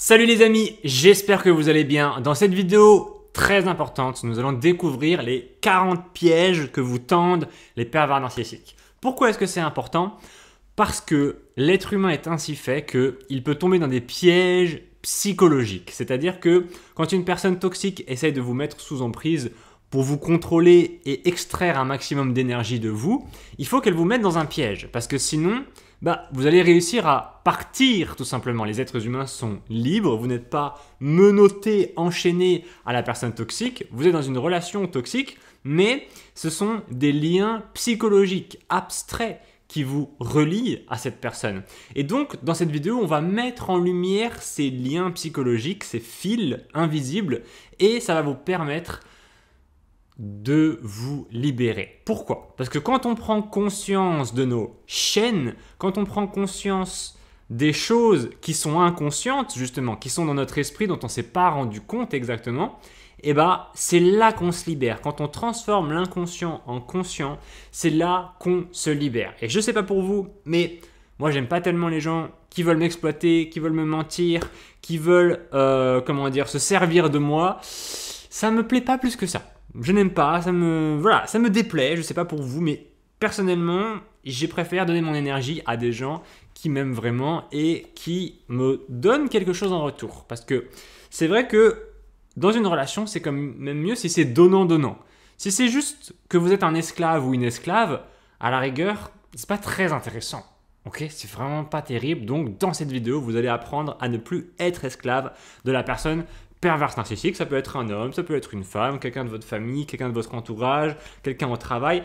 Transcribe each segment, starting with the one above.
Salut les amis, j'espère que vous allez bien. Dans cette vidéo très importante, nous allons découvrir les 40 pièges que vous tendent les pervers narcissiques. Pourquoi est-ce que c'est important? Parce que l'être humain est ainsi fait qu'il peut tomber dans des pièges psychologiques. C'est-à-dire que quand une personne toxique essaye de vous mettre sous emprise pour vous contrôler et extraire un maximum d'énergie de vous, il faut qu'elle vous mette dans un piège. Parce que sinon, vous allez réussir à partir tout simplement. Les êtres humains sont libres, vous n'êtes pas menotté, enchaîné à la personne toxique, vous êtes dans une relation toxique, mais ce sont des liens psychologiques abstraits qui vous relient à cette personne. Et donc, dans cette vidéo, on va mettre en lumière ces liens psychologiques, ces fils invisibles, et ça va vous permettre de vous libérer. Pourquoi? Parce que quand on prend conscience de nos chaînes, quand on prend conscience des choses qui sont inconscientes, justement, qui sont dans notre esprit, dont on ne s'est pas rendu compte exactement, c'est là qu'on se libère. Quand on transforme l'inconscient en conscient, c'est là qu'on se libère. Et je ne sais pas pour vous, mais moi, j'aime pas tellement les gens qui veulent m'exploiter, qui veulent me mentir, qui veulent, se servir de moi. Ça me plaît pas plus que ça. Je n'aime pas, ça me déplaît, je ne sais pas pour vous, mais personnellement, j'ai préféré donner mon énergie à des gens qui m'aiment vraiment et qui me donnent quelque chose en retour. Parce que c'est vrai que dans une relation, c'est quand même mieux si c'est donnant-donnant. Si c'est juste que vous êtes un esclave ou une esclave, à la rigueur, c'est pas très intéressant. Ok, c'est vraiment pas terrible. Donc, dans cette vidéo, vous allez apprendre à ne plus être esclave de la personne perverse narcissique. Ça peut être un homme, ça peut être une femme, quelqu'un de votre famille, quelqu'un de votre entourage, quelqu'un au travail.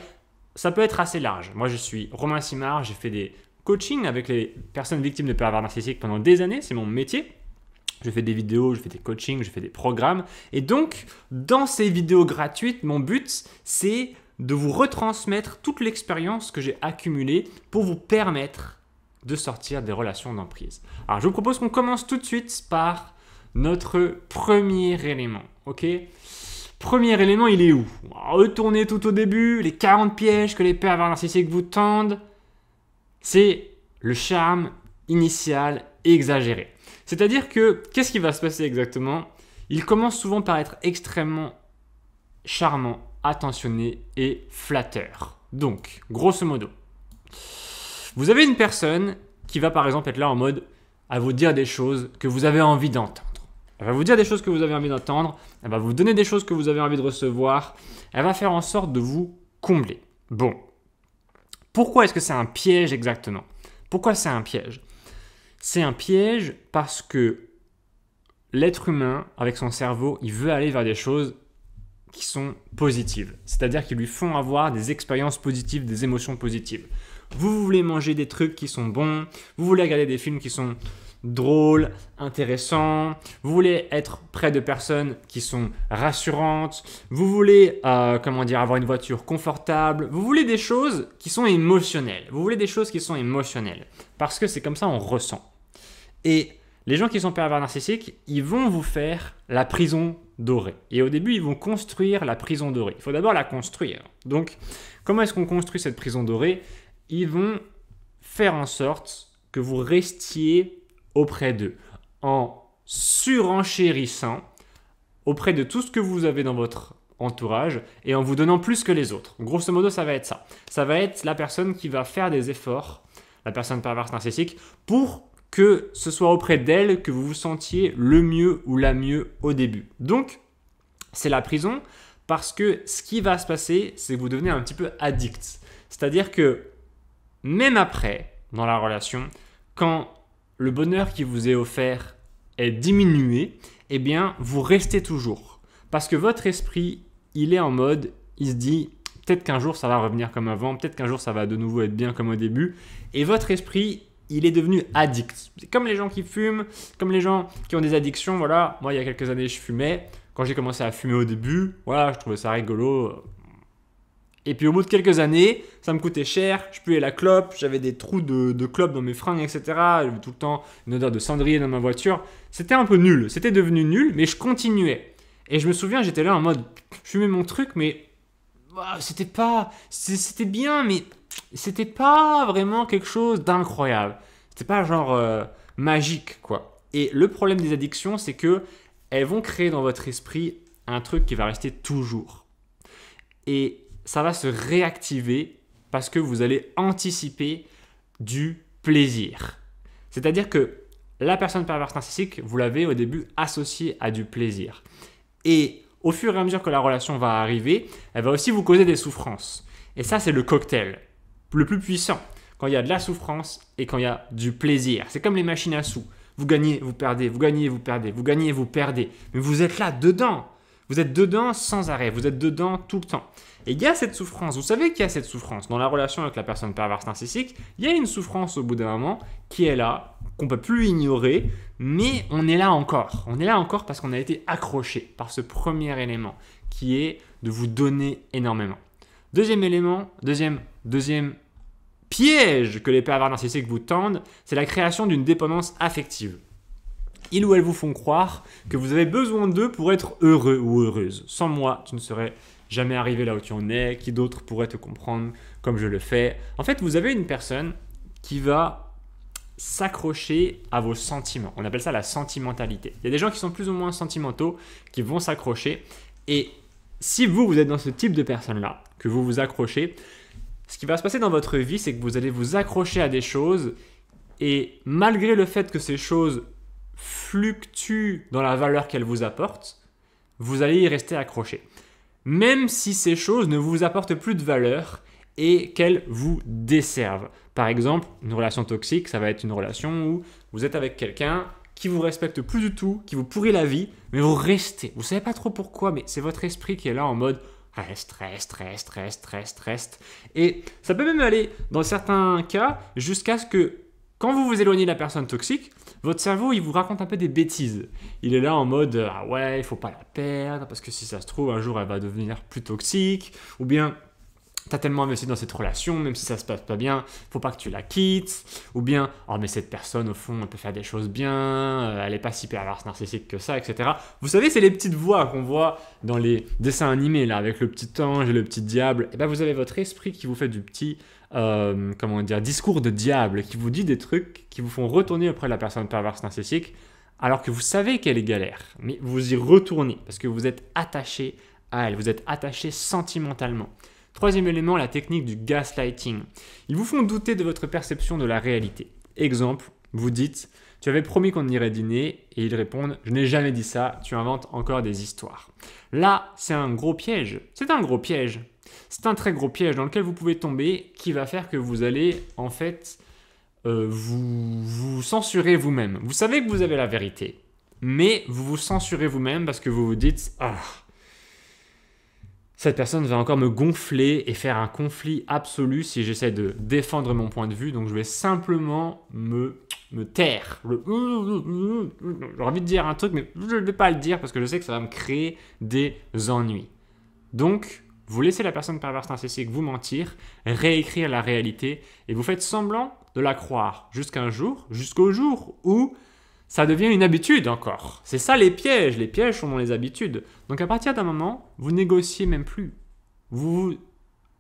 Ça peut être assez large. Moi, je suis Romain Simard, j'ai fait des coachings avec les personnes victimes de pervers narcissiques pendant des années, c'est mon métier. Je fais des vidéos, je fais des coachings, je fais des programmes. Et donc, dans ces vidéos gratuites, mon but, c'est de vous retransmettre toute l'expérience que j'ai accumulée pour vous permettre de sortir des relations d'emprise. Alors, je vous propose qu'on commence tout de suite par notre premier élément, ok? Premier élément, il est où? Retournez tout au début, les 40 pièges que les pervers narcissiques vous tendent, c'est le charme initial exagéré. C'est-à-dire que, qu'est-ce qui va se passer exactement? Il commence souvent par être extrêmement charmant, attentionné et flatteur. Donc, grosso modo, vous avez une personne qui va par exemple être là en mode à vous dire des choses que vous avez envie d'entendre. Elle va vous dire des choses que vous avez envie d'entendre, elle va vous donner des choses que vous avez envie de recevoir, elle va faire en sorte de vous combler. Bon, pourquoi est-ce que c'est un piège exactement? Pourquoi c'est un piège? C'est un piège parce que l'être humain, avec son cerveau, il veut aller vers des choses qui sont positives. C'est-à-dire qui lui font avoir des expériences positives, des émotions positives. Vous voulez manger des trucs qui sont bons, vous voulez regarder des films qui sont drôles, intéressants, vous voulez être près de personnes qui sont rassurantes, vous voulez avoir une voiture confortable, vous voulez des choses qui sont émotionnelles. Vous voulez des choses qui sont émotionnelles parce que c'est comme ça on ressent. Et les gens qui sont pervers narcissiques, ils vont vous faire la prison dorée. Et au début, ils vont construire la prison dorée. Il faut d'abord la construire. Donc, comment est-ce qu'on construit cette prison dorée? Ils vont faire en sorte que vous restiez auprès d'eux en surenchérissant auprès de tout ce que vous avez dans votre entourage et en vous donnant plus que les autres. Grosso modo, ça va être ça. Ça va être la personne qui va faire des efforts, la personne perverse narcissique, pour que ce soit auprès d'elle que vous vous sentiez le mieux ou la mieux au début. Donc, c'est la prison parce que ce qui va se passer, c'est que vous devenez un petit peu addict. C'est-à-dire que même après, dans la relation, quand le bonheur qui vous est offert est diminué, vous restez toujours. Parce que votre esprit, il est en mode, il se dit, peut-être qu'un jour ça va revenir comme avant, peut-être qu'un jour ça va de nouveau être bien comme au début. Et votre esprit, il est devenu addict. C'est comme les gens qui fument, comme les gens qui ont des addictions. Voilà, moi il y a quelques années je fumais. Quand j'ai commencé à fumer au début, voilà, je trouvais ça rigolo. Et puis au bout de quelques années, ça me coûtait cher, je puais la clope, j'avais des trous de clope dans mes fringues, etc. J'avais tout le temps une odeur de cendrier dans ma voiture. C'était un peu nul, c'était devenu nul, mais je continuais. Et je me souviens, j'étais là en mode, je fumais mon truc, mais c'était bien, mais c'était pas vraiment quelque chose d'incroyable. C'était pas genre magique, quoi. Et le problème des addictions, c'est que elles vont créer dans votre esprit un truc qui va rester toujours. Et ça va se réactiver parce que vous allez anticiper du plaisir. C'est-à-dire que la personne perverse narcissique, vous l'avez au début associée à du plaisir. Et au fur et à mesure que la relation va arriver, elle va aussi vous causer des souffrances. Et ça, c'est le cocktail le plus puissant. Quand il y a de la souffrance et quand il y a du plaisir. C'est comme les machines à sous. Vous gagnez, vous perdez, vous gagnez, vous perdez, vous gagnez, vous perdez. Mais vous êtes là, dedans. Vous êtes dedans sans arrêt. Vous êtes dedans tout le temps. Et il y a cette souffrance. Vous savez qu'il y a cette souffrance. Dans la relation avec la personne perverse narcissique, il y a une souffrance au bout d'un moment qui est là, qu'on ne peut plus ignorer, mais on est là encore. On est là encore parce qu'on a été accroché par ce premier élément qui est de vous donner énormément. Deuxième élément, deuxième piège que les pervers narcissiques vous tendent, c'est la création d'une dépendance affective. Ils ou elles vous font croire que vous avez besoin d'eux pour être heureux ou heureuse. Sans moi, tu ne serais jamais arrivé là où tu en es. Qui d'autre pourrait te comprendre comme je le fais? En fait, vous avez une personne qui va s'accrocher à vos sentiments. On appelle ça la sentimentalité. Il y a des gens qui sont plus ou moins sentimentaux, qui vont s'accrocher. Et si vous êtes dans ce type de personne-là, que vous vous accrochez, ce qui va se passer dans votre vie, c'est que vous allez vous accrocher à des choses et malgré le fait que ces choses fluctuent dans la valeur qu'elles vous apportent, vous allez y rester accroché. Même si ces choses ne vous apportent plus de valeur et qu'elles vous desservent. Par exemple, une relation toxique, ça va être une relation où vous êtes avec quelqu'un qui vous respecte plus du tout, qui vous pourrit la vie, mais vous restez. Vous ne savez pas trop pourquoi, mais c'est votre esprit qui est là en mode reste. Et ça peut même aller, dans certains cas, jusqu'à ce que quand vous vous éloignez de la personne toxique, votre cerveau, il vous raconte un peu des bêtises. Il est là en mode « Ah ouais, il faut pas la perdre parce que si ça se trouve, un jour, elle va devenir plus toxique. » Ou bien « T'as tellement investi dans cette relation, même si ça se passe pas bien, faut pas que tu la quittes. » Ou bien « Oh mais cette personne, au fond, elle peut faire des choses bien, elle est pas si perverse narcissique que ça, etc. » Vous savez, c'est les petites voix qu'on voit dans les dessins animés, là, avec le petit ange et le petit diable. Et ben vous avez votre esprit qui vous fait du petit... discours de diable qui vous dit des trucs qui vous font retourner auprès de la personne perverse narcissique alors que vous savez qu'elle est galère, mais vous y retournez parce que vous êtes attaché à elle, vous êtes attaché sentimentalement. Troisième élément, la technique du gaslighting. Ils vous font douter de votre perception de la réalité. Exemple, vous dites « Tu avais promis qu'on irait dîner » et ils répondent « Je n'ai jamais dit ça, tu inventes encore des histoires. » Là, c'est un gros piège. C'est un gros piège. C'est un très gros piège dans lequel vous pouvez tomber qui va faire que vous allez en fait vous censurer vous-même. Vous savez que vous avez la vérité, mais vous vous censurez vous-même parce que vous vous dites « Ah, cette personne va encore me gonfler et faire un conflit absolu si j'essaie de défendre mon point de vue, donc je vais simplement me taire. » J'ai envie de dire un truc, mais je ne vais pas le dire parce que je sais que ça va me créer des ennuis. Donc, vous laissez la personne perverse narcissique vous mentir, réécrire la réalité et vous faites semblant de la croire jusqu'au jour où ça devient une habitude encore. C'est ça les pièges sont dans les habitudes. Donc à partir d'un moment, vous négociez même plus. Vous vous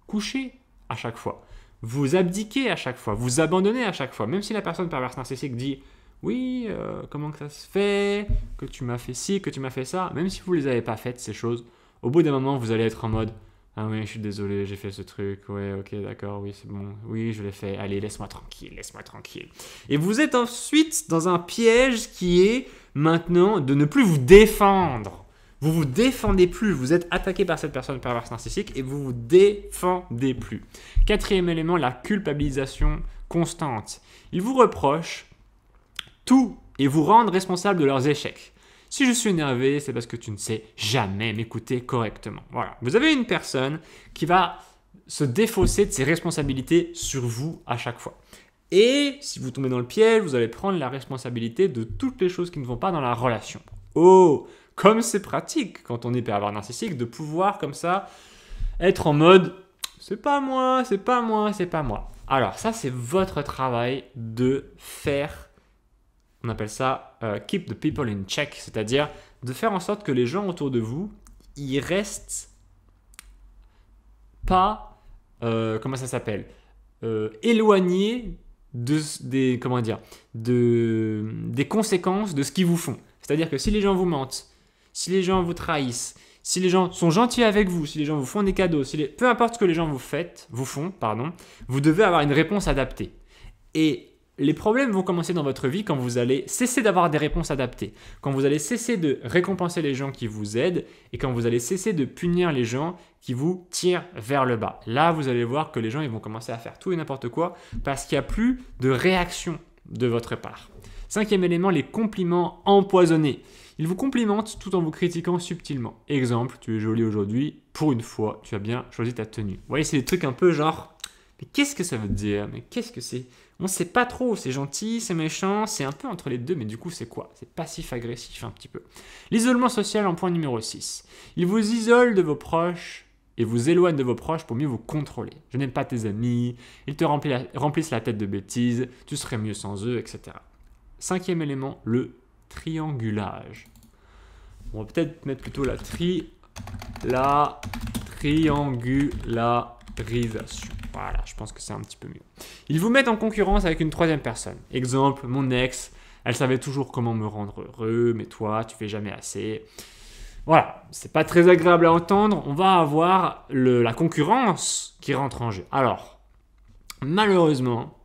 couchez à chaque fois. Vous abdiquez à chaque fois. Vous abandonnez à chaque fois. Même si la personne perverse narcissique dit « Oui, comment que ça se fait que tu m'as fait ci, que tu m'as fait ça ?» Même si vous ne les avez pas faites, ces choses, au bout d'un moment, vous allez être en mode « Ah oui, je suis désolé, j'ai fait ce truc. Ouais, ok, d'accord, oui, c'est bon. Oui, je l'ai fait. Allez, laisse-moi tranquille, laisse-moi tranquille. » Et vous êtes ensuite dans un piège qui est maintenant de ne plus vous défendre. Vous vous défendez plus. Vous êtes attaqué par cette personne perverse narcissique et vous vous défendez plus. Quatrième élément, la culpabilisation constante. Ils vous reprochent tout et vous rendent responsable de leurs échecs. Si je suis énervé, c'est parce que tu ne sais jamais m'écouter correctement. Voilà. Vous avez une personne qui va se défausser de ses responsabilités sur vous à chaque fois. Et si vous tombez dans le piège, vous allez prendre la responsabilité de toutes les choses qui ne vont pas dans la relation. Oh, comme c'est pratique quand on est pervers narcissique de pouvoir comme ça être en mode « c'est pas moi, c'est pas moi, c'est pas moi ». Alors ça, c'est votre travail de faire. On appelle ça keep the people in check, c'est-à-dire de faire en sorte que les gens autour de vous, ils restent pas, éloignés des conséquences de ce qu'ils vous font. C'est-à-dire que si les gens vous mentent, si les gens vous trahissent, si les gens sont gentils avec vous, si les gens vous font des cadeaux, peu importe ce que les gens vous font, vous devez avoir une réponse adaptée. Et les problèmes vont commencer dans votre vie quand vous allez cesser d'avoir des réponses adaptées, quand vous allez cesser de récompenser les gens qui vous aident et quand vous allez cesser de punir les gens qui vous tirent vers le bas. Là, vous allez voir que les gens ils vont commencer à faire tout et n'importe quoi parce qu'il n'y a plus de réaction de votre part. 5e élément, les compliments empoisonnés. Ils vous complimentent tout en vous critiquant subtilement. Exemple, tu es jolie aujourd'hui, pour une fois, tu as bien choisi ta tenue. Vous voyez, c'est des trucs un peu genre, mais qu'est-ce que ça veut dire? Mais qu'est-ce que c'est? On ne sait pas trop, c'est gentil, c'est méchant, c'est un peu entre les deux, mais du coup c'est quoi? C'est passif-agressif un petit peu. L'isolement social en point numéro 6. Il vous isole de vos proches et vous éloigne de vos proches pour mieux vous contrôler. Je n'aime pas tes amis, ils te remplissent la tête de bêtises, tu serais mieux sans eux, etc. 5e élément, le triangulage. On va peut-être mettre plutôt la triangularisation. Voilà, je pense que c'est un petit peu mieux. Ils vous mettent en concurrence avec une 3e personne. Exemple, mon ex, elle savait toujours comment me rendre heureux, mais toi, tu fais jamais assez. Voilà, c'est pas très agréable à entendre. On va avoir la concurrence qui rentre en jeu. Alors, malheureusement,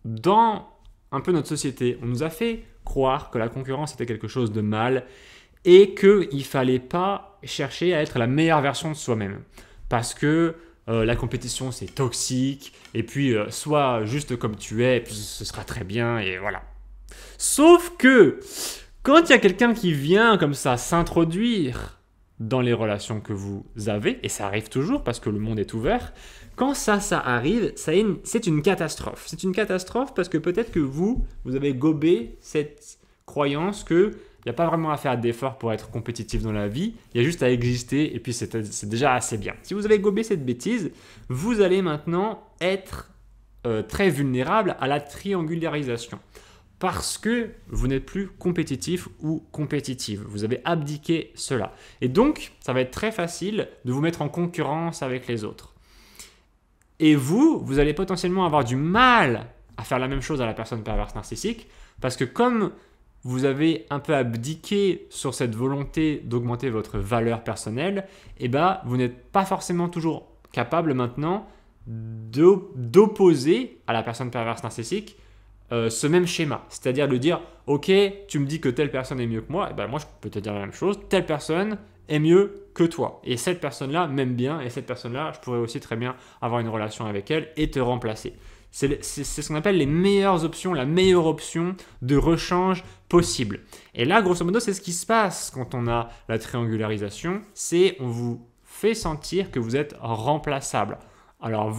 dans un peu notre société, on nous a fait croire que la concurrence était quelque chose de mal et qu'il ne fallait pas chercher à être la meilleure version de soi-même. Parce que la compétition, c'est toxique, et puis sois juste comme tu es, et puis ce sera très bien, et voilà. Sauf que, quand il y a quelqu'un qui vient comme ça s'introduire dans les relations que vous avez, et ça arrive toujours parce que le monde est ouvert, quand ça arrive, c'est une catastrophe. C'est une catastrophe parce que peut-être que vous avez gobé cette croyance qu'il n'y a pas vraiment à faire d'efforts pour être compétitif dans la vie, il y a juste à exister et puis c'est déjà assez bien. Si vous avez gobé cette bêtise, vous allez maintenant être très vulnérable à la triangularisation parce que vous n'êtes plus compétitif ou compétitive. Vous avez abdiqué cela. Et donc, ça va être très facile de vous mettre en concurrence avec les autres. Et vous allez potentiellement avoir du mal à faire la même chose à la personne perverse narcissique parce que comme vous avez un peu abdiqué sur cette volonté d'augmenter votre valeur personnelle, eh ben, vous n'êtes pas forcément toujours capable maintenant d'opposer à la personne perverse narcissique ce même schéma. C'est-à-dire de dire, ok, tu me dis que telle personne est mieux que moi, eh ben, moi je peux te dire la même chose, telle personne est mieux que toi. Et cette personne-là m'aime bien, et cette personne-là, je pourrais aussi très bien avoir une relation avec elle et te remplacer. C'est ce qu'on appelle les meilleures options, la meilleure option de rechange possible. Et là, grosso modo, c'est ce qui se passe quand on a la triangularisation, c'est on vous fait sentir que vous êtes remplaçable. Alors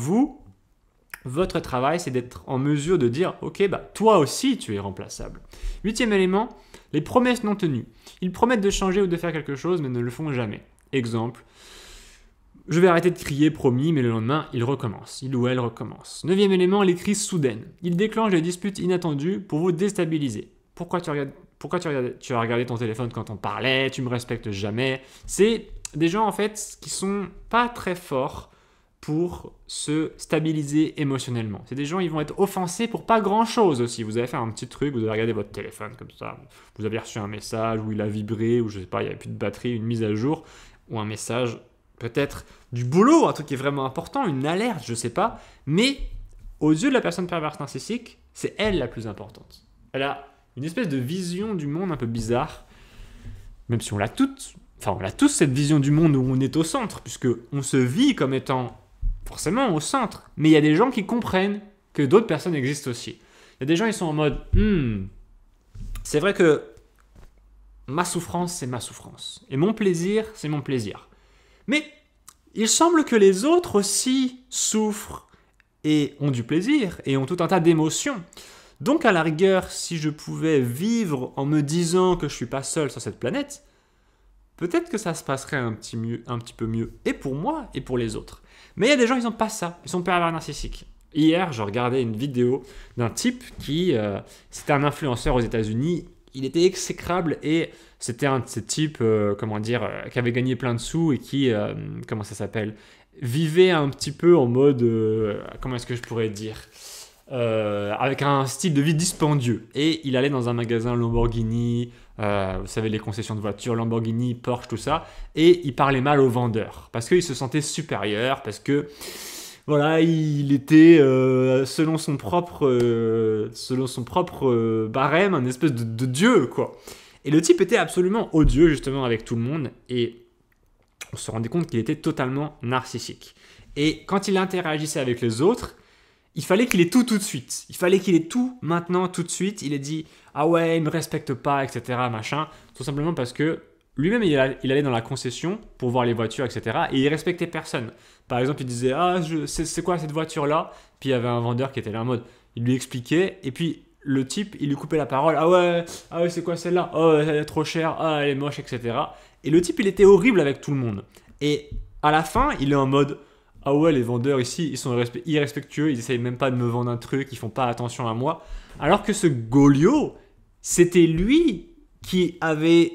votre travail, c'est d'être en mesure de dire « Ok, bah, toi aussi, tu es remplaçable ». 8e élément, les promesses non tenues. Ils promettent de changer ou de faire quelque chose, mais ne le font jamais. Exemple, je vais arrêter de crier, promis, mais le lendemain, il recommence. Il ou elle recommence. 9e élément, les crises soudaines. Ils déclenchent des disputes inattendues pour vous déstabiliser. Pourquoi tu as regardé ton téléphone quand on parlait? Tu me respectes jamais. C'est des gens, en fait, qui sont pas très forts pour se stabiliser émotionnellement. C'est des gens, ils vont être offensés pour pas grand-chose aussi. Vous avez fait un petit truc, vous avez regardé votre téléphone comme ça, vous avez reçu un message où il a vibré, ou je sais pas, il n'y avait plus de batterie, une mise à jour, ou un message peut-être du boulot, un truc qui est vraiment important, une alerte, je sais pas, mais aux yeux de la personne perverse narcissique, c'est elle la plus importante. Elle a une espèce de vision du monde un peu bizarre, même si on l'a tous cette vision du monde où on est au centre, puisque on se vit comme étant forcément au centre. Mais il y a des gens qui comprennent que d'autres personnes existent aussi. Il y a des gens qui sont en mode c'est vrai que ma souffrance, c'est ma souffrance. Et mon plaisir, c'est mon plaisir. Mais il semble que les autres aussi souffrent et ont du plaisir et ont tout un tas d'émotions. Donc à la rigueur, si je pouvais vivre en me disant que je ne suis pas seul sur cette planète, peut-être que ça se passerait un petit peu mieux, et pour moi et pour les autres. Mais il y a des gens, ils n'ont pas ça, ils sont pervers narcissiques. Hier, je regardais une vidéo d'un type c'était un influenceur aux États-Unis, il était exécrable et c'était un de ces types, qui avait gagné plein de sous et qui, vivait un petit peu en mode, comment est-ce que je pourrais dire avec un style de vie dispendieux. Et il allait dans un magasin Lamborghini, vous savez, les concessions de voitures, Lamborghini, Porsche, tout ça, et il parlait mal aux vendeurs, parce qu'il se sentait supérieur, parce que, voilà, il était, selon son propre barème, un espèce de dieu, quoi. Et le type était absolument odieux, justement, avec tout le monde, et on se rendait compte qu'il était totalement narcissique. Et quand il interagissait avec les autres, il fallait qu'il ait tout de suite. Il fallait qu'il ait tout maintenant, tout de suite. Il a dit « Ah ouais, il me respecte pas, etc. » machin. Tout simplement parce que lui-même, il allait dans la concession pour voir les voitures, etc. Et il respectait personne. Par exemple, il disait « Ah, c'est quoi cette voiture-là » Puis il y avait un vendeur qui était là en mode, il lui expliquait. Et puis le type, il lui coupait la parole. Ah ouais, c'est quoi celle-là? Oh, elle est trop chère. Ah, elle est moche, etc. Et le type, il était horrible avec tout le monde. Et à la fin, il est en mode « Ah ouais, les vendeurs ici, ils sont irrespectueux, ils essayent même pas de me vendre un truc, ils font pas attention à moi. » Alors que ce Goliot, c'était lui qui avait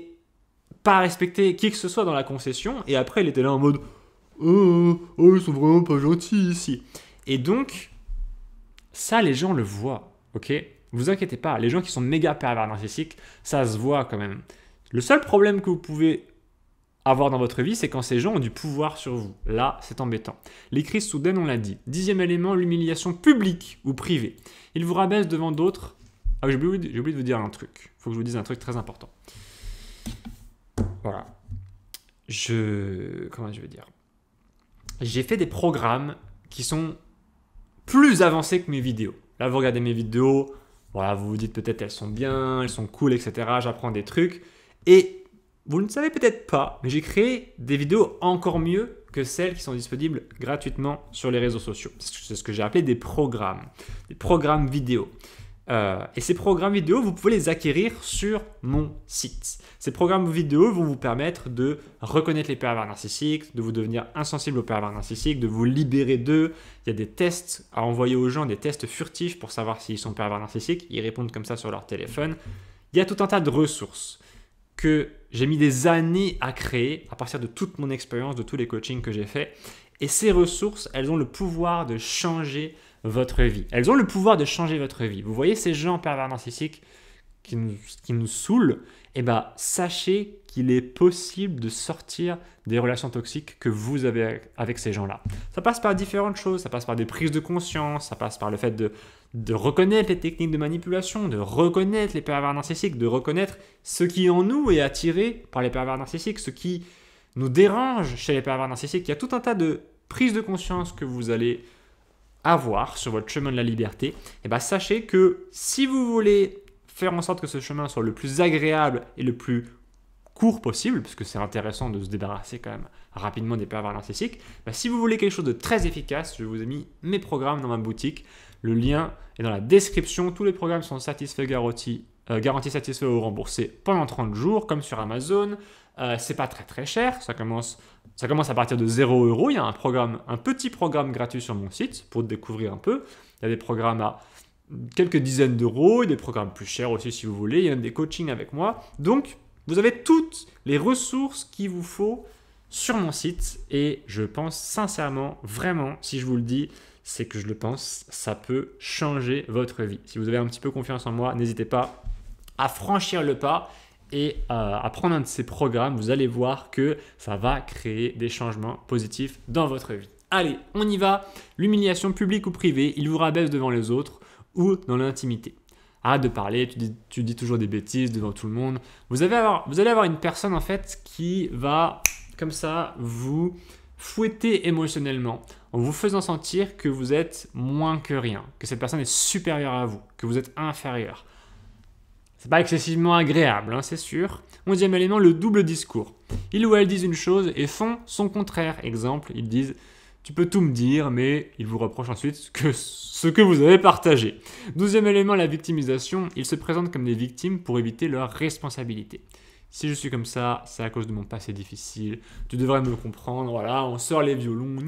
pas respecté qui que ce soit dans la concession, et après il était là en mode « Oh, ils sont vraiment pas gentils ici. » Et donc, ça, les gens le voient, ok? Vous inquiétez pas, les gens qui sont méga pervers narcissiques, ça se voit quand même. Le seul problème que vous pouvez avoir dans votre vie, c'est quand ces gens ont du pouvoir sur vous. Là, c'est embêtant. Les crises soudaines, on l'a dit. 10e élément, l'humiliation publique ou privée. Ils vous rabaissent devant d'autres. Ah, j'ai oublié de vous dire un truc. Il faut que je vous dise un truc très important. Voilà. Comment je vais dire? J'ai fait des programmes qui sont plus avancés que mes vidéos. Là, vous regardez mes vidéos, voilà, vous vous dites peut-être elles sont bien, elles sont cool, etc. J'apprends des trucs. Et vous ne le savez peut-être pas, mais j'ai créé des vidéos encore mieux que celles qui sont disponibles gratuitement sur les réseaux sociaux. C'est ce que j'ai appelé des programmes vidéo. Et ces programmes vidéo, vous pouvez les acquérir sur mon site. Ces programmes vidéo vont vous permettre de reconnaître les pervers narcissiques, de vous devenir insensible aux pervers narcissiques, de vous libérer d'eux. Il y a des tests à envoyer aux gens, des tests furtifs pour savoir s'ils sont pervers narcissiques. Ils répondent comme ça sur leur téléphone. Il y a tout un tas de ressources que j'ai mis des années à créer à partir de toute mon expérience, de tous les coachings que j'ai faits. Et ces ressources, elles ont le pouvoir de changer votre vie. Elles ont le pouvoir de changer votre vie. Vous voyez ces gens pervers narcissiques qui nous saoulent, eh ben, sachez qu'il est possible de sortir des relations toxiques que vous avez avec ces gens-là. Ça passe par différentes choses, ça passe par des prises de conscience, ça passe par le fait de reconnaître les techniques de manipulation, de reconnaître les pervers narcissiques, de reconnaître ce qui en nous est attiré par les pervers narcissiques, ce qui nous dérange chez les pervers narcissiques. Il y a tout un tas de prises de conscience que vous allez avoir sur votre chemin de la liberté. Et ben, sachez que si vous voulez faire en sorte que ce chemin soit le plus agréable et le plus court possible, parce que c'est intéressant de se débarrasser quand même rapidement des pervers narcissiques, ben, si vous voulez quelque chose de très efficace, je vous ai mis mes programmes dans ma boutique. Le lien est dans la description. Tous les programmes sont satisfaits, garantis satisfaits ou remboursés pendant 30 jours, comme sur Amazon. C'est pas très cher. Ça commence à partir de 0 €. Il y a un petit programme gratuit sur mon site pour découvrir un peu. Il y a des programmes à quelques dizaines d'euros, des programmes plus chers aussi si vous voulez. Il y a même des coachings avec moi. Donc, vous avez toutes les ressources qu'il vous faut sur mon site. Et je pense sincèrement, vraiment, si je vous le dis, c'est que je le pense, ça peut changer votre vie. Si vous avez un petit peu confiance en moi, n'hésitez pas à franchir le pas et à prendre un de ces programmes. Vous allez voir que ça va créer des changements positifs dans votre vie. Allez, on y va. L'humiliation publique ou privée, il vous rabaisse devant les autres ou dans l'intimité. Arrête de parler, tu dis toujours des bêtises devant tout le monde. Vous allez avoir une personne en fait qui va comme ça vous fouetter émotionnellement en vous faisant sentir que vous êtes moins que rien, que cette personne est supérieure à vous, que vous êtes inférieur. C'est pas excessivement agréable, hein, c'est sûr. 11e élément, le double discours. Ils ou elles disent une chose et font son contraire. Exemple, ils disent « tu peux tout me dire », mais ils vous reprochent ensuite ce que vous avez partagé. 12e élément, la victimisation. Ils se présentent comme des victimes pour éviter leur responsabilité. Si je suis comme ça, c'est à cause de mon passé difficile. Tu devrais me comprendre. Voilà, on sort les violons.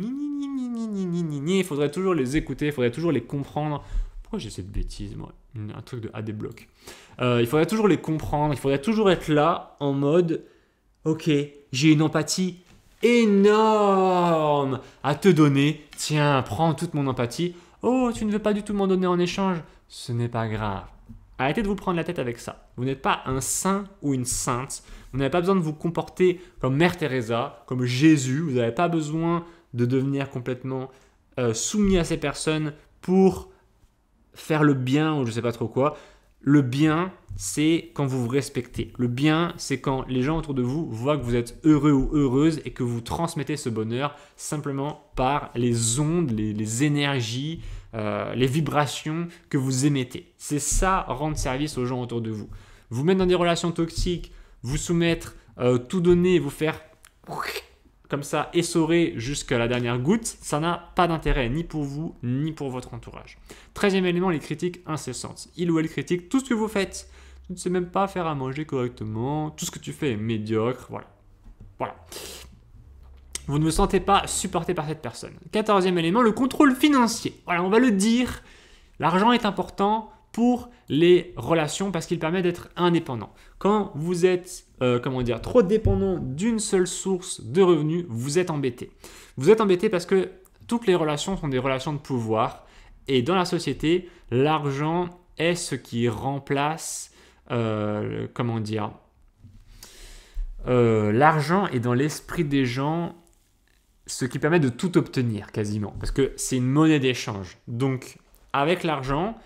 Il faudrait toujours les écouter, il faudrait toujours les comprendre. Pourquoi j'ai cette bêtise, moi? Un truc de AD Block. Il faudrait toujours les comprendre. Il faudrait toujours être là en mode ok, j'ai une empathie énorme à te donner. Tiens, prends toute mon empathie. Oh, tu ne veux pas du tout m'en donner en échange? Ce n'est pas grave. Arrêtez de vous prendre la tête avec ça. Vous n'êtes pas un saint ou une sainte. Vous n'avez pas besoin de vous comporter comme Mère Teresa, comme Jésus. Vous n'avez pas besoin de devenir complètement soumis à ces personnes pour faire le bien ou je ne sais pas trop quoi. Le bien, c'est quand vous vous respectez. Le bien, c'est quand les gens autour de vous voient que vous êtes heureux ou heureuse et que vous transmettez ce bonheur simplement par les ondes, les énergies, les vibrations que vous émettez. C'est ça, rendre service aux gens autour de vous. Vous mettre dans des relations toxiques, vous soumettre, tout donner, vous faire comme ça, essorer jusqu'à la dernière goutte, ça n'a pas d'intérêt, ni pour vous, ni pour votre entourage. 13e élément, les critiques incessantes. Il ou elle critique tout ce que vous faites. Tu ne sais même pas faire à manger correctement, tout ce que tu fais est médiocre, voilà. Vous ne vous sentez pas supporté par cette personne. 14e élément, le contrôle financier. Voilà, on va le dire, l'argent est important pour les relations parce qu'il permet d'être indépendant. Quand vous êtes trop dépendant d'une seule source de revenus, vous êtes embêté. Vous êtes embêté parce que toutes les relations sont des relations de pouvoir et dans la société, l'argent est ce qui remplace, l'argent est dans l'esprit des gens ce qui permet de tout obtenir quasiment parce que c'est une monnaie d'échange. Donc avec l'argent,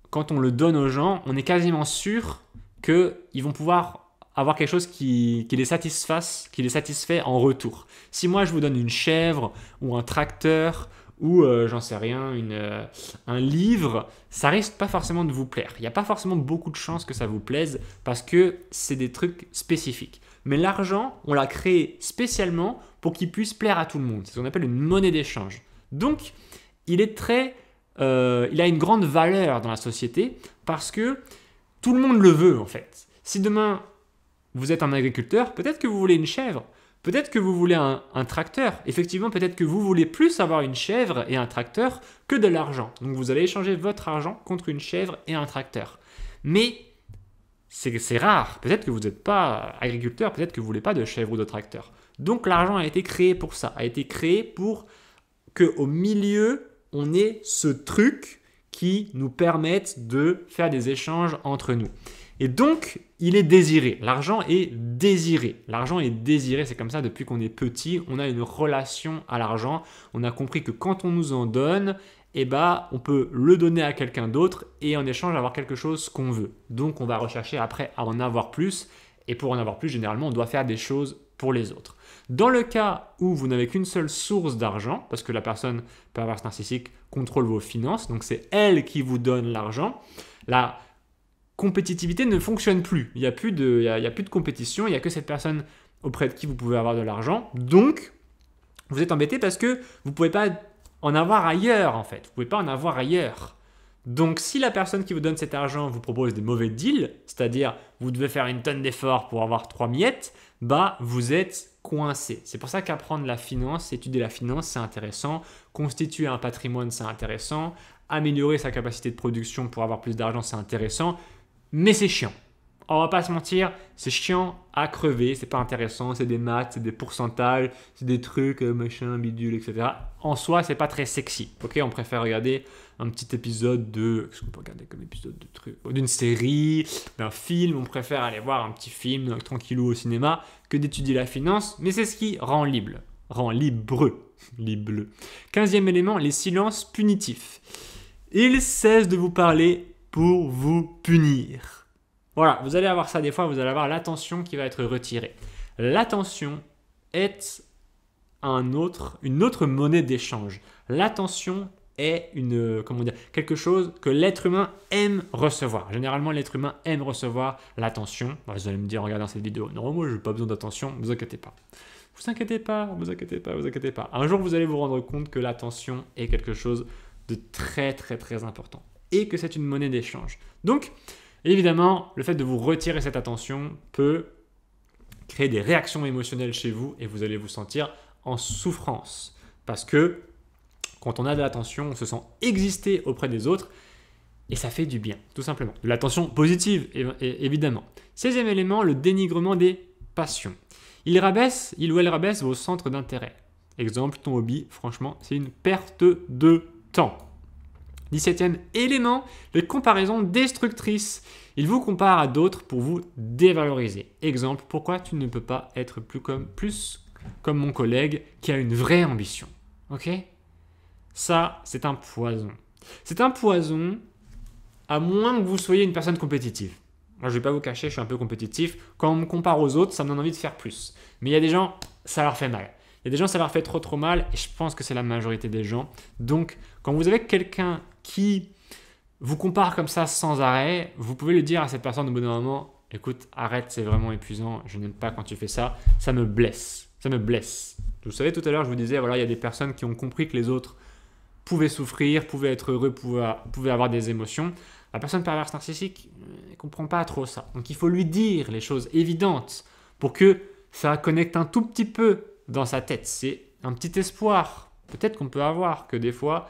quand on le donne aux gens, on est quasiment sûr qu'ils vont pouvoir avoir quelque chose qui les satisfait en retour. Si moi je vous donne une chèvre ou un tracteur ou j'en sais rien, un livre, ça risque pas forcément de vous plaire. Il n'y a pas forcément beaucoup de chances que ça vous plaise parce que c'est des trucs spécifiques. Mais l'argent, on l'a créé spécialement pour qu'il puisse plaire à tout le monde. C'est ce qu'on appelle une monnaie d'échange. Donc, il a une grande valeur dans la société parce que tout le monde le veut en fait. Si demain vous êtes un agriculteur, peut-être que vous voulez une chèvre, peut-être que vous voulez un tracteur. Effectivement, peut-être que vous voulez plus avoir une chèvre et un tracteur que de l'argent. Donc vous allez échanger votre argent contre une chèvre et un tracteur. Mais c'est rare. Peut-être que vous n'êtes pas agriculteur, peut-être que vous ne voulez pas de chèvre ou de tracteur. Donc l'argent a été créé pour ça, a été créé pour qu'au milieu, on ait ce truc qui nous permette de faire des échanges entre nous. Et donc, il est désiré. L'argent est désiré. L'argent est désiré, c'est comme ça depuis qu'on est petit. On a une relation à l'argent. On a compris que quand on nous en donne, on peut le donner à quelqu'un d'autre et en échange avoir quelque chose qu'on veut. Donc, on va rechercher après à en avoir plus. Et pour en avoir plus, généralement, on doit faire des choses pour les autres. Dans le cas où vous n'avez qu'une seule source d'argent, parce que la personne perverse narcissique contrôle vos finances, donc c'est elle qui vous donne l'argent, la compétitivité ne fonctionne plus. Il n'y a plus de compétition, il n'y a que cette personne auprès de qui vous pouvez avoir de l'argent. Donc, vous êtes embêté parce que vous ne pouvez pas en avoir ailleurs en fait. Vous ne pouvez pas en avoir ailleurs. Donc, si la personne qui vous donne cet argent vous propose des mauvais deals, c'est-à-dire vous devez faire une tonne d'efforts pour avoir 3 miettes, vous êtes coincé. C'est pour ça qu'apprendre la finance, étudier la finance, c'est intéressant. Constituer un patrimoine, c'est intéressant. Améliorer sa capacité de production pour avoir plus d'argent, c'est intéressant. Mais c'est chiant. On va pas se mentir, c'est chiant à crever, c'est pas intéressant, c'est des maths, c'est des pourcentages, c'est des trucs, machin, bidule, etc. En soi, c'est pas très sexy. Ok, on préfère regarder un petit épisode qu'est-ce qu'on peut regarder comme épisode de truc, d'une série, d'un film. On préfère aller voir un petit film tranquillou au cinéma que d'étudier la finance, mais c'est ce qui rend libre. 15e élément, les silences punitifs. Ils cessent de vous parler pour vous punir. Voilà, vous allez avoir ça des fois, vous allez avoir l'attention qui va être retirée. L'attention est une autre monnaie d'échange. L'attention est quelque chose que l'être humain aime recevoir. Généralement, l'être humain aime recevoir l'attention. Vous allez me dire en regardant cette vidéo, non, moi je n'ai pas besoin d'attention, ne vous inquiétez pas. Vous inquiétez pas. Un jour, vous allez vous rendre compte que l'attention est quelque chose de très très très important et que c'est une monnaie d'échange. Donc, évidemment, le fait de vous retirer cette attention peut créer des réactions émotionnelles chez vous et vous allez vous sentir en souffrance. Parce que quand on a de l'attention, on se sent exister auprès des autres et ça fait du bien, tout simplement. De l'attention positive, évidemment. 16e élément, le dénigrement des passions. Il ou elle rabaisse vos centres d'intérêt. Exemple, ton hobby, franchement, c'est une perte de temps. 17e élément, les comparaisons destructrices. Il vous compare à d'autres pour vous dévaloriser. Exemple, pourquoi tu ne peux pas être plus comme mon collègue qui a une vraie ambition. Ok? Ça, c'est un poison. C'est un poison à moins que vous soyez une personne compétitive. Moi, je ne vais pas vous cacher, je suis un peu compétitif. Quand on me compare aux autres, ça me donne envie de faire plus. Mais il y a des gens, ça leur fait mal. Il y a des gens, ça leur fait trop mal et je pense que c'est la majorité des gens. Donc, quand vous avez quelqu'un qui vous compare comme ça sans arrêt, vous pouvez le dire à cette personne au bout d'un moment, écoute, arrête, c'est vraiment épuisant, je n'aime pas quand tu fais ça, ça me blesse, ça me blesse. Vous savez, tout à l'heure, je vous disais, voilà, il y a des personnes qui ont compris que les autres pouvaient souffrir, pouvaient être heureux, pouvaient avoir des émotions. La personne perverse narcissique ne comprend pas trop ça. Donc, il faut lui dire les choses évidentes pour que ça connecte un tout petit peu dans sa tête. C'est un petit espoir, peut-être qu'on peut avoir, que des fois,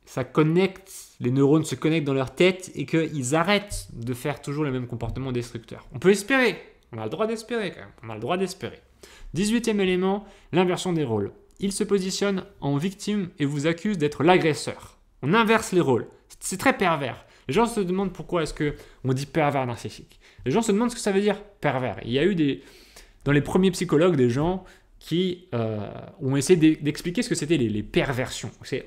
ça connecte, les neurones se connectent dans leur tête et qu'ils arrêtent de faire toujours les mêmes comportements destructeurs. On peut espérer, on a le droit d'espérer quand même, on a le droit d'espérer. 18e élément, l'inversion des rôles. Il se positionne en victime et vous accuse d'être l'agresseur. On inverse les rôles, c'est très pervers. Les gens se demandent pourquoi est-ce qu'on dit pervers narcissique. Les gens se demandent ce que ça veut dire pervers. Il y a eu dans les premiers psychologues des gens qui ont essayé d'expliquer ce que c'était les perversions. C'est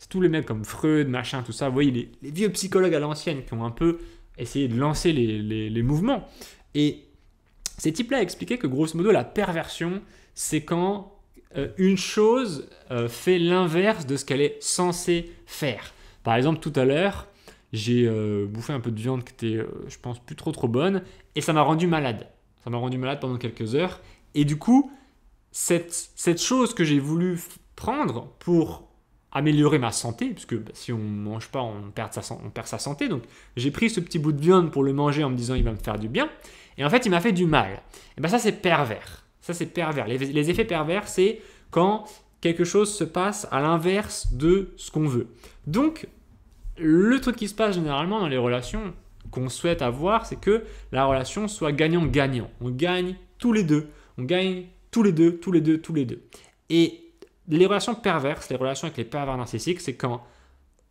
tous les mecs comme Freud, machin, tout ça. Vous voyez, les vieux psychologues à l'ancienne qui ont un peu essayé de lancer les mouvements. Et ces types-là expliquaient que grosso modo, la perversion, c'est quand une chose fait l'inverse de ce qu'elle est censée faire. Par exemple, tout à l'heure, j'ai bouffé un peu de viande qui était, je pense, plus trop bonne, et ça m'a rendu malade. Ça m'a rendu malade pendant quelques heures. Et du coup, cette chose que j'ai voulu prendre pour améliorer ma santé, puisque si on ne mange pas, on perd sa santé. Donc, j'ai pris ce petit bout de viande pour le manger en me disant il va me faire du bien. Et en fait, il m'a fait du mal. Et bien ça, c'est pervers. Ça, c'est pervers. Les effets pervers, c'est quand quelque chose se passe à l'inverse de ce qu'on veut. Donc, le truc qui se passe généralement dans les relations qu'on souhaite avoir, c'est que la relation soit gagnant-gagnant. On gagne tous les deux. On gagne tous les deux. Et les relations perverses, les relations avec les pervers narcissiques, c'est quand,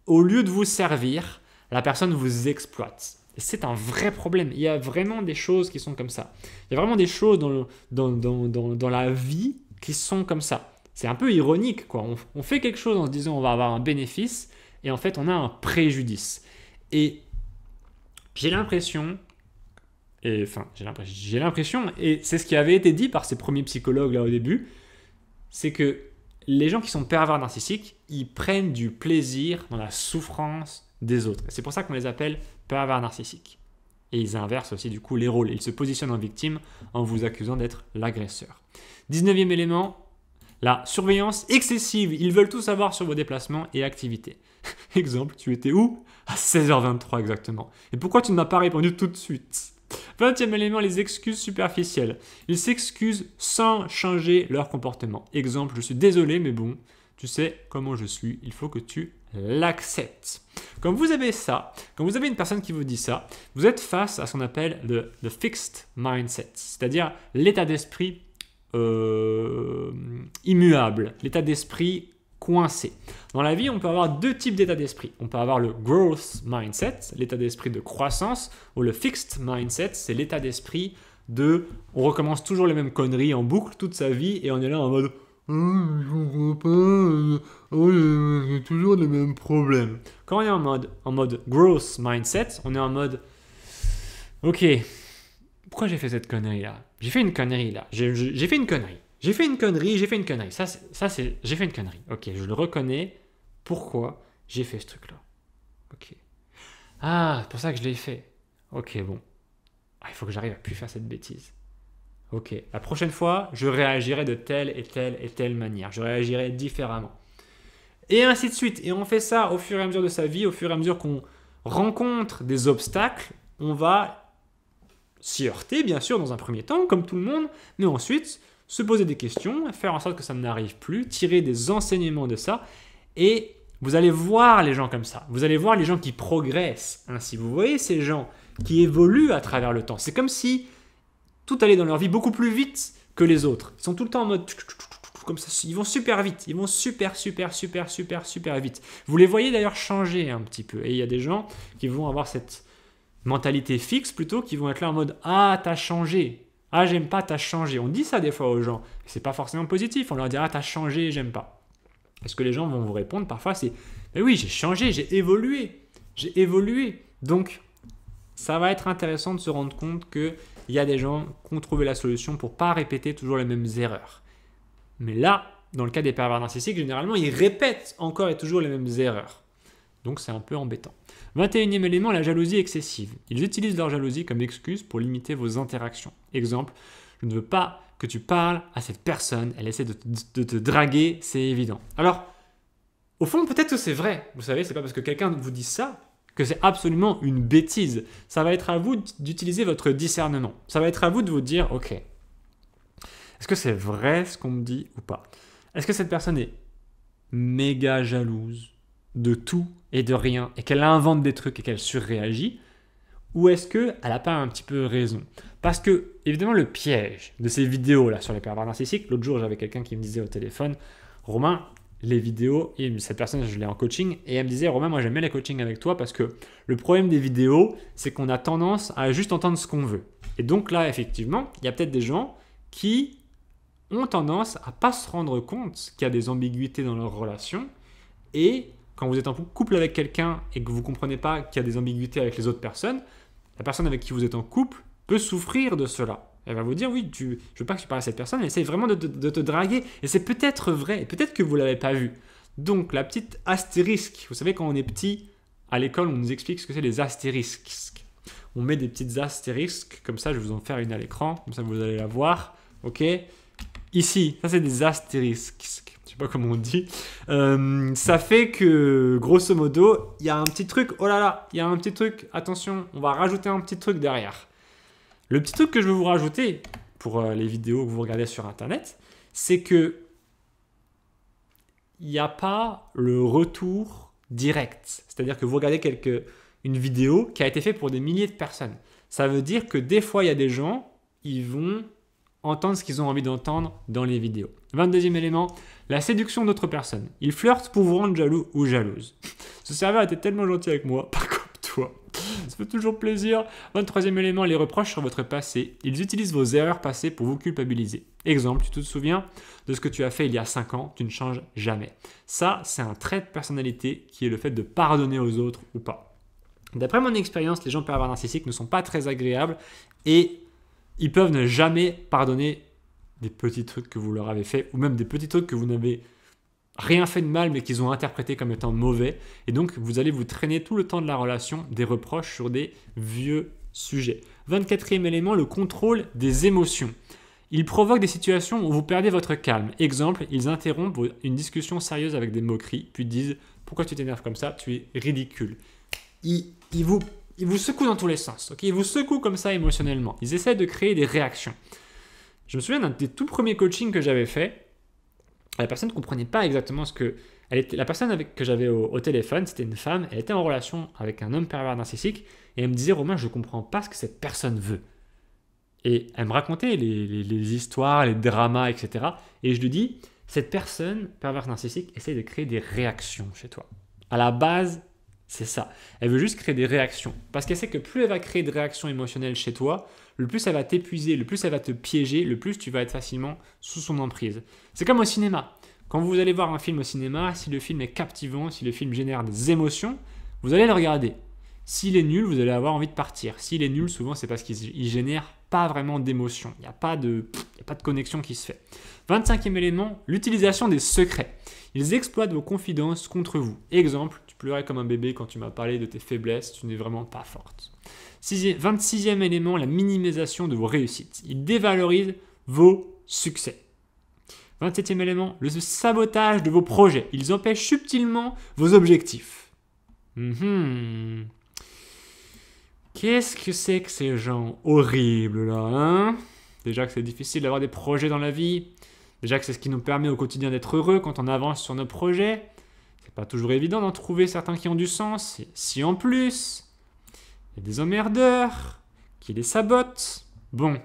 au lieu de vous servir, la personne vous exploite. Et c'est un vrai problème. Il y a vraiment des choses qui sont comme ça. Il y a vraiment des choses dans la vie qui sont comme ça. C'est un peu ironique, quoi. On fait quelque chose en se disant on va avoir un bénéfice et en fait on a un préjudice. Et j'ai l'impression, et c'est ce qui avait été dit par ces premiers psychologues là au début, c'est que les gens qui sont pervers narcissiques, ils prennent du plaisir dans la souffrance des autres. C'est pour ça qu'on les appelle pervers narcissiques. Et ils inversent aussi du coup les rôles. Ils se positionnent en victime en vous accusant d'être l'agresseur. 19e élément, la surveillance excessive. Ils veulent tout savoir sur vos déplacements et activités. Exemple, tu étais où? À 16h23 exactement. Et pourquoi tu ne m'as pas répondu tout de suite? 20e élément, les excuses superficielles. Ils s'excusent sans changer leur comportement. Exemple, je suis désolé, mais bon, tu sais comment je suis, il faut que tu l'acceptes. Quand vous avez ça, quand vous avez une personne qui vous dit ça, vous êtes face à ce qu'on appelle le fixed mindset, c'est-à-dire l'état d'esprit immuable, l'état d'esprit coincé. Dans la vie, on peut avoir deux types d'état d'esprit. On peut avoir le growth mindset, l'état d'esprit de croissance, ou le fixed mindset, c'est l'état d'esprit de on recommence toujours les mêmes conneries en boucle toute sa vie et on est là en mode je comprends pas, j'ai toujours les mêmes problèmes. Quand on est en mode growth mindset, on est en mode ok, pourquoi j'ai fait cette connerie là? J'ai fait une connerie là, j'ai fait une connerie. J'ai fait une connerie. J'ai fait une connerie. Ok, je le reconnais. Pourquoi j'ai fait ce truc-là? Ok. Ah, c'est pour ça que je l'ai fait. Ok, bon. Ah, il faut que j'arrive à plus faire cette bêtise. Ok. La prochaine fois, je réagirai de telle et telle manière. Je réagirai différemment. Et ainsi de suite. Et on fait ça au fur et à mesure de sa vie, au fur et à mesure qu'on rencontre des obstacles, on va s'y heurter, bien sûr, dans un premier temps, comme tout le monde, mais ensuite se poser des questions, faire en sorte que ça n'arrive plus, tirer des enseignements de ça, et vous allez voir les gens comme ça. Vous allez voir les gens qui progressent ainsi. Vous voyez ces gens qui évoluent à travers le temps. C'est comme si tout allait dans leur vie beaucoup plus vite que les autres. Ils sont tout le temps en mode comme ça, ils vont super vite, ils vont super vite. Vous les voyez d'ailleurs changer un petit peu. Et il y a des gens qui vont avoir cette mentalité fixe plutôt, qui vont être là en mode « Ah, t'as changé. Ah, j'aime pas, t'as changé. » On dit ça des fois aux gens. C'est pas forcément positif. On leur dit « Ah, t'as changé, j'aime pas. » Et ce que les gens vont vous répondre parfois, c'est « Mais oui, j'ai changé, j'ai évolué. J'ai évolué. » Donc, ça va être intéressant de se rendre compte qu'il y a des gens qui ont trouvé la solution pour ne pas répéter toujours les mêmes erreurs. Mais là, dans le cas des pervers narcissiques, généralement, ils répètent encore et toujours les mêmes erreurs. Donc, c'est un peu embêtant. 21e élément, la jalousie excessive. Ils utilisent leur jalousie comme excuse pour limiter vos interactions. Exemple, je ne veux pas que tu parles à cette personne, elle essaie de te draguer, c'est évident. Alors, au fond, peut-être que c'est vrai. Vous savez, c'est pas parce que quelqu'un vous dit ça que c'est absolument une bêtise. Ça va être à vous d'utiliser votre discernement. Ça va être à vous de vous dire, ok, est-ce que c'est vrai ce qu'on me dit ou pas? Est-ce que cette personne est méga jalouse de tout et de rien et qu'elle invente des trucs et qu'elle surréagit? Ou est-ce qu'elle n'a pas un petit peu raison? Parce que, évidemment, le piège de ces vidéos-là sur les pervers narcissiques, l'autre jour, j'avais quelqu'un qui me disait au téléphone, Romain, les vidéos, et cette personne, je l'ai en coaching, et elle me disait, Romain, moi j'aime bien les coachings avec toi parce que le problème des vidéos, c'est qu'on a tendance à juste entendre ce qu'on veut. Et donc là, effectivement, il y a peut-être des gens qui ont tendance à ne pas se rendre compte qu'il y a des ambiguïtés dans leur relation, et quand vous êtes en couple avec quelqu'un et que vous ne comprenez pas qu'il y a des ambiguïtés avec les autres personnes, la personne avec qui vous êtes en couple peut souffrir de cela. Elle va vous dire, oui, je ne veux pas que tu parles à cette personne, elle essaie vraiment de te draguer. Et c'est peut-être vrai, et peut-être que vous ne l'avez pas vu. Donc, la petite astérisque, vous savez, quand on est petit, à l'école, on nous explique ce que c'est les astérisques. On met des petites astérisques, comme ça, je vais vous en faire une à l'écran, comme ça vous allez la voir. Ok. Ici, ça c'est des astérisques. Je sais pas comment on dit. Ça fait que, grosso modo, il y a un petit truc, oh là là, il y a un petit truc, attention, on va rajouter un petit truc derrière. Le petit truc que je veux vous rajouter pour les vidéos que vous regardez sur Internet, c'est que il n'y a pas le retour direct. C'est-à-dire que vous regardez une vidéo qui a été faite pour des milliers de personnes. Ça veut dire que des fois, il y a des gens, ils vont entendre ce qu'ils ont envie d'entendre dans les vidéos. 22e élément, la séduction d'autres personnes. Ils flirtent pour vous rendre jaloux ou jalouse. Ce serveur était tellement gentil avec moi, pas comme toi. Ça fait toujours plaisir. 23e élément, les reproches sur votre passé. Ils utilisent vos erreurs passées pour vous culpabiliser. Exemple, tu te souviens de ce que tu as fait il y a 5 ans, tu ne changes jamais. Ça, c'est un trait de personnalité qui est le fait de pardonner aux autres ou pas. D'après mon expérience, les gens pervers narcissiques ne sont pas très agréables et ils peuvent ne jamais pardonner des petits trucs que vous leur avez fait ou même des petits trucs que vous n'avez rien fait de mal mais qu'ils ont interprété comme étant mauvais. Et donc, vous allez vous traîner tout le temps de la relation des reproches sur des vieux sujets. 24e élément, le contrôle des émotions. Ils provoquent des situations où vous perdez votre calme. Exemple, ils interrompent une discussion sérieuse avec des moqueries, puis disent « Pourquoi tu t'énerves comme ça? Tu es ridicule. » Ils vous secouent dans tous les sens. Okay, ils vous secouent comme ça émotionnellement. Ils essaient de créer des réactions. Je me souviens d'un des tout premiers coachings que j'avais fait. La personne ne comprenait pas exactement ce que... La personne que j'avais au téléphone, c'était une femme. Elle était en relation avec un homme pervers narcissique. Et elle me disait « Romain, je ne comprends pas ce que cette personne veut. » Et elle me racontait les histoires, les dramas, etc. Et je lui dis « Cette personne pervers narcissique essaie de créer des réactions chez toi. » À la base, c'est ça. Elle veut juste créer des réactions. Parce qu'elle sait que plus elle va créer des réactions émotionnelles chez toi, le plus elle va t'épuiser, le plus elle va te piéger, le plus tu vas être facilement sous son emprise. C'est comme au cinéma. Quand vous allez voir un film au cinéma, si le film est captivant, si le film génère des émotions, vous allez le regarder. S'il est nul, vous allez avoir envie de partir. S'il est nul, souvent c'est parce qu'il génère pas vraiment d'émotion. Il n'y a pas de connexion qui se fait. 25e élément, l'utilisation des secrets. Ils exploitent vos confidences contre vous. Exemple, tu pleurais comme un bébé quand tu m'as parlé de tes faiblesses, tu n'es vraiment pas forte. 26e élément, la minimisation de vos réussites. Ils dévalorisent vos succès. 27e élément, le sabotage de vos projets. Ils empêchent subtilement vos objectifs. Qu'est-ce que c'est que ces gens horribles là, hein? Déjà que c'est difficile d'avoir des projets dans la vie. Déjà que c'est ce qui nous permet au quotidien d'être heureux quand on avance sur nos projets. C'est pas toujours évident d'en trouver certains qui ont du sens. Et si en plus, il y a des emmerdeurs qui les sabotent. Bon,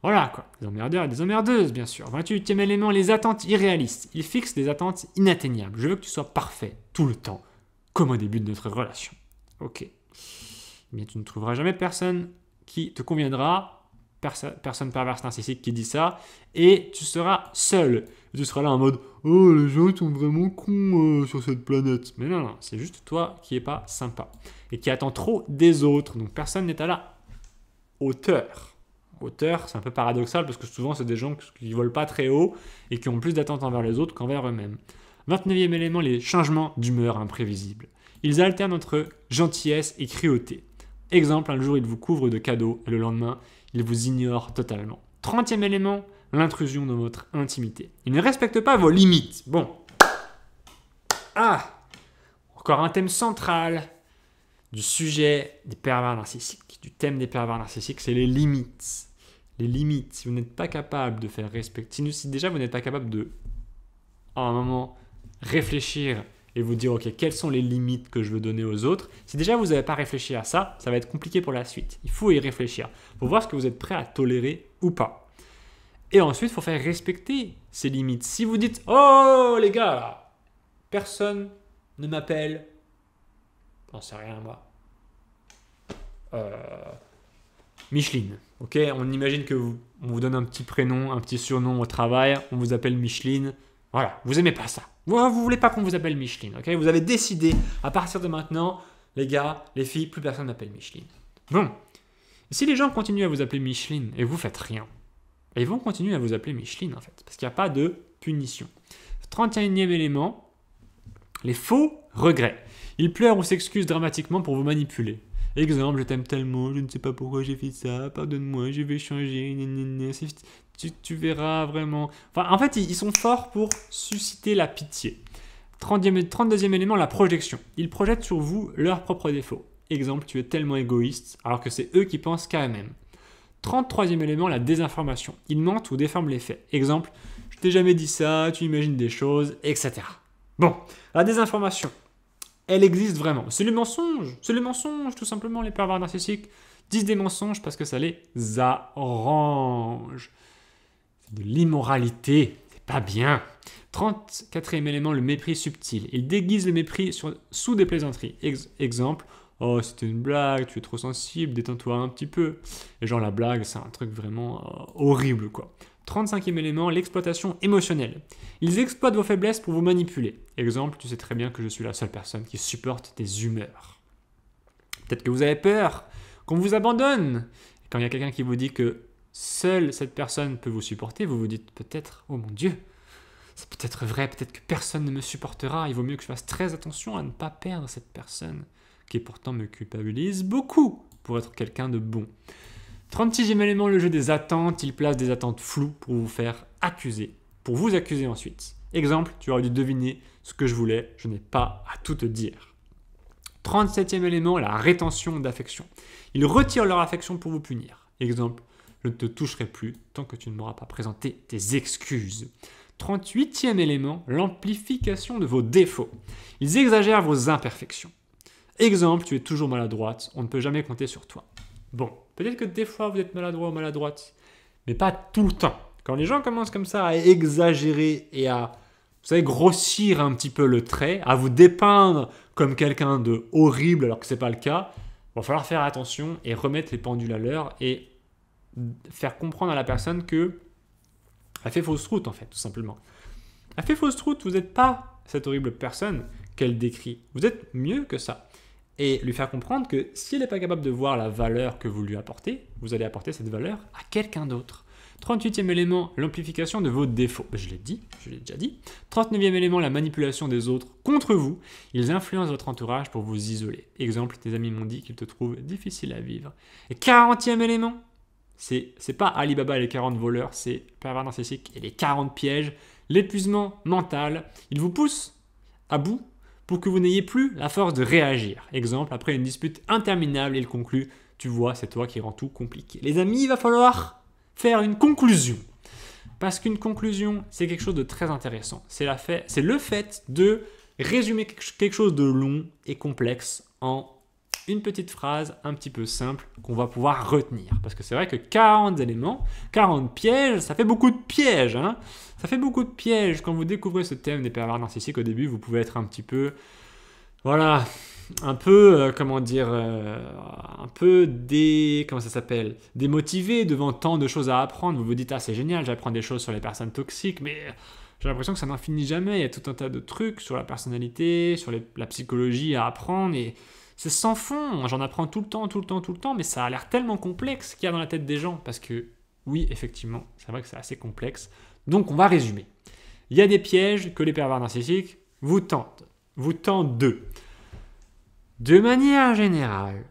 Voilà quoi, des emmerdeurs et des emmerdeuses bien sûr. 28e élément, les attentes irréalistes. Il fixe des attentes inatteignables. Je veux que tu sois parfait tout le temps, comme au début de notre relation. Ok. Mais tu ne trouveras jamais personne qui te conviendra, personne perverse narcissique qui dit ça, et tu seras seul. Et tu seras là en mode « Oh, les gens sont vraiment cons sur cette planète ». Mais non, non, c'est juste toi qui n'es pas sympa et qui attend trop des autres. Donc personne n'est à la hauteur. Hauteur, c'est un peu paradoxal parce que souvent c'est des gens qui ne volent pas très haut et qui ont plus d'attentes envers les autres qu'envers eux-mêmes. 29e élément, les changements d'humeur imprévisibles. Ils alternent entre gentillesse et cruauté. Exemple, un jour, il vous couvre de cadeaux et le lendemain, il vous ignore totalement. 30e élément, l'intrusion dans votre intimité. Il ne respecte pas vos limites. Bon. Ah, encore un thème central du sujet des pervers narcissiques, du thème des pervers narcissiques, c'est les limites. Les limites, si vous n'êtes pas capable de faire respecter, si déjà vous n'êtes pas capable de, à un moment, réfléchir et vous dire, ok, quelles sont les limites que je veux donner aux autres. Si déjà vous n'avez pas réfléchi à ça, ça va être compliqué pour la suite. Il faut y réfléchir pour voir ce que vous êtes prêt à tolérer ou pas. Et ensuite, il faut faire respecter ces limites. Si vous dites, oh les gars, là, personne ne m'appelle, j'en sais rien moi, Micheline. Ok, on imagine que on vous donne un petit prénom, un petit surnom au travail, on vous appelle Micheline. Voilà, vous aimez pas ça. Vous voulez pas qu'on vous appelle Micheline, ok? Vous avez décidé, à partir de maintenant, les gars, les filles, plus personne m'appelle Micheline. Bon, si les gens continuent à vous appeler Micheline et vous faites rien, ils vont continuer à vous appeler Micheline en fait, parce qu'il n'y a pas de punition. 31e élément, les faux regrets. Ils pleurent ou s'excusent dramatiquement pour vous manipuler. Exemple, je t'aime tellement, je ne sais pas pourquoi j'ai fait ça, pardonne-moi, je vais changer, tu verras vraiment. Enfin, en fait, ils sont forts pour susciter la pitié. 32e élément, la projection. Ils projettent sur vous leurs propres défauts. Exemple, tu es tellement égoïste, alors que c'est eux qui pensent qu'à eux-mêmes. 33e élément, la désinformation. Ils mentent ou déforment les faits. Exemple, je t'ai jamais dit ça, tu imagines des choses, etc. Bon, la désinformation. Elle existe vraiment. C'est les mensonges tout simplement, les pervers narcissiques disent des mensonges parce que ça les arrange. C'est de l'immoralité, c'est pas bien. 34e élément, le mépris subtil. Il déguise le mépris sous des plaisanteries. Exemple, oh c'était une blague, tu es trop sensible, détends-toi un petit peu. Et genre la blague, c'est un truc vraiment horrible quoi. 35e élément, l'exploitation émotionnelle. Ils exploitent vos faiblesses pour vous manipuler. Exemple, tu sais très bien que je suis la seule personne qui supporte tes humeurs. Peut-être que vous avez peur qu'on vous abandonne. Et quand il y a quelqu'un qui vous dit que seule cette personne peut vous supporter, vous vous dites peut-être, oh mon Dieu, c'est peut-être vrai, peut-être que personne ne me supportera. Il vaut mieux que je fasse très attention à ne pas perdre cette personne qui pourtant me culpabilise beaucoup pour être quelqu'un de bon. 36e élément, le jeu des attentes. Il place des attentes floues pour vous faire accuser, pour vous accuser ensuite. Exemple, tu aurais dû deviner ce que je voulais, je n'ai pas à tout te dire. 37e élément, la rétention d'affection. Ils retirent leur affection pour vous punir. Exemple, je ne te toucherai plus tant que tu ne m'auras pas présenté tes excuses. 38e élément, l'amplification de vos défauts. Ils exagèrent vos imperfections. Exemple, tu es toujours maladroite, on ne peut jamais compter sur toi. Bon, peut-être que des fois vous êtes maladroit ou maladroite, mais pas tout le temps. Quand les gens commencent comme ça à exagérer et à, vous savez, grossir un petit peu le trait, à vous dépeindre comme quelqu'un de horrible alors que ce n'est pas le cas, il va falloir faire attention et remettre les pendules à l'heure et faire comprendre à la personne que elle fait fausse route en fait, tout simplement. Elle fait fausse route, vous n'êtes pas cette horrible personne qu'elle décrit. Vous êtes mieux que ça. Et lui faire comprendre que si elle n'est pas capable de voir la valeur que vous lui apportez, vous allez apporter cette valeur à quelqu'un d'autre. 38e élément, l'amplification de vos défauts. Je l'ai dit, je l'ai déjà dit. 39e élément, la manipulation des autres contre vous. Ils influencent votre entourage pour vous isoler. Exemple, tes amis m'ont dit qu'ils te trouvent difficile à vivre. Et 40e élément, c'est pas Alibaba et les 40 voleurs, c'est pervers narcissique et les 40 pièges. L'épuisement mental, il vous pousse à bout pour que vous n'ayez plus la force de réagir. Exemple, après une dispute interminable, il conclut « Tu vois, c'est toi qui rends tout compliqué ». Les amis, il va falloir faire une conclusion. Parce qu'une conclusion, c'est quelque chose de très intéressant. C'est le fait de résumer quelque chose de long et complexe en une petite phrase un petit peu simple qu'on va pouvoir retenir. Parce que c'est vrai que 40 éléments, 40 pièges, ça fait beaucoup de pièges. Hein, ça fait beaucoup de pièges. Quand vous découvrez ce thème des pervers narcissiques, au début, vous pouvez être un petit peu... Voilà, un peu, comment dire, un peu comment ça s'appelle, démotivé devant tant de choses à apprendre. Vous vous dites, ah c'est génial, j'apprends des choses sur les personnes toxiques, mais j'ai l'impression que ça n'en finit jamais. Il y a tout un tas de trucs sur la personnalité, sur la psychologie à apprendre, et c'est sans fond. J'en apprends tout le temps, mais ça a l'air tellement complexe qu'il y a dans la tête des gens, parce que oui, effectivement, c'est vrai que c'est assez complexe. Donc on va résumer. Il y a des pièges que les pervers narcissiques vous tendent. De manière générale,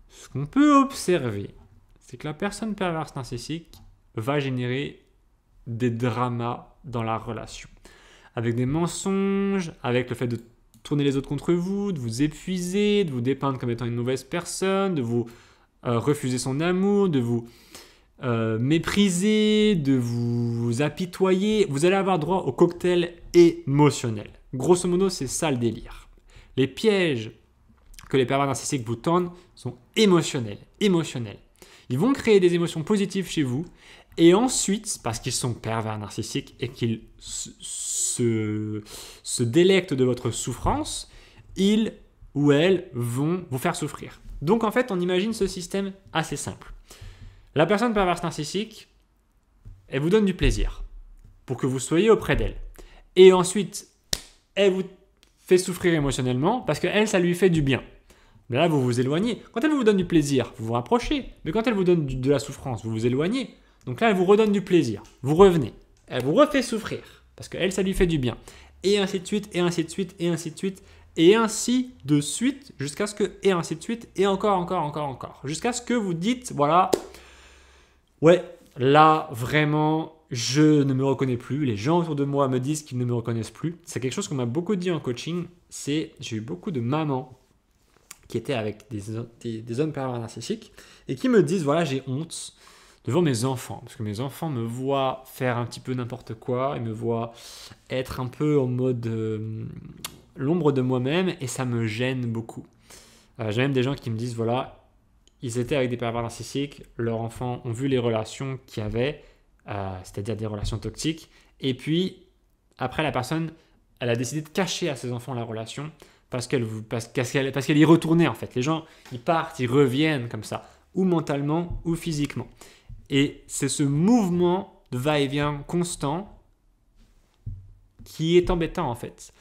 ce qu'on peut observer, c'est que la personne perverse narcissique va générer des dramas dans la relation. Avec des mensonges, avec le fait de tourner les autres contre vous, de vous épuiser, de vous dépeindre comme étant une mauvaise personne, de vous refuser son amour, de vous mépriser, de vous apitoyer. Vous allez avoir droit au cocktail émotionnel. Grosso modo, c'est ça le délire. Les pièges que les pervers narcissiques vous tendent sont émotionnels. Ils vont créer des émotions positives chez vous et ensuite, parce qu'ils sont pervers narcissiques et qu'ils se délectent de votre souffrance, ils ou elles vont vous faire souffrir. Donc en fait, on imagine ce système assez simple. La personne perverse narcissique, elle vous donne du plaisir pour que vous soyez auprès d'elle. Et ensuite, elle vous fait souffrir émotionnellement parce qu'elle, ça lui fait du bien. Mais là, vous vous éloignez. Quand elle vous donne du plaisir, vous vous rapprochez. Mais quand elle vous donne de la souffrance, vous vous éloignez. Donc là, elle vous redonne du plaisir. Vous revenez. Elle vous refait souffrir parce qu'elle, ça lui fait du bien. Et ainsi de suite, et ainsi de suite, et ainsi de suite, et ainsi de suite, jusqu'à ce que, et ainsi de suite, et encore. Jusqu'à ce que vous dites, voilà, ouais, là, vraiment, je ne me reconnais plus. Les gens autour de moi me disent qu'ils ne me reconnaissent plus. C'est quelque chose qu'on m'a beaucoup dit en coaching. J'ai eu beaucoup de mamans qui étaient avec des hommes pervers narcissiques et qui me disent, voilà, j'ai honte devant mes enfants, parce que mes enfants me voient faire un petit peu n'importe quoi, ils me voient être un peu en mode l'ombre de moi-même, et ça me gêne beaucoup. J'ai même des gens qui me disent, voilà, ils étaient avec des pervers narcissiques, leurs enfants ont vu les relations qu'il y avait, c'est-à-dire des relations toxiques, et puis après la personne, elle a décidé de cacher à ses enfants la relation, parce qu'elle y retournait en fait. Les gens, ils partent, ils reviennent comme ça, ou mentalement, ou physiquement. Et c'est ce mouvement de va-et-vient constant qui est embêtant en fait.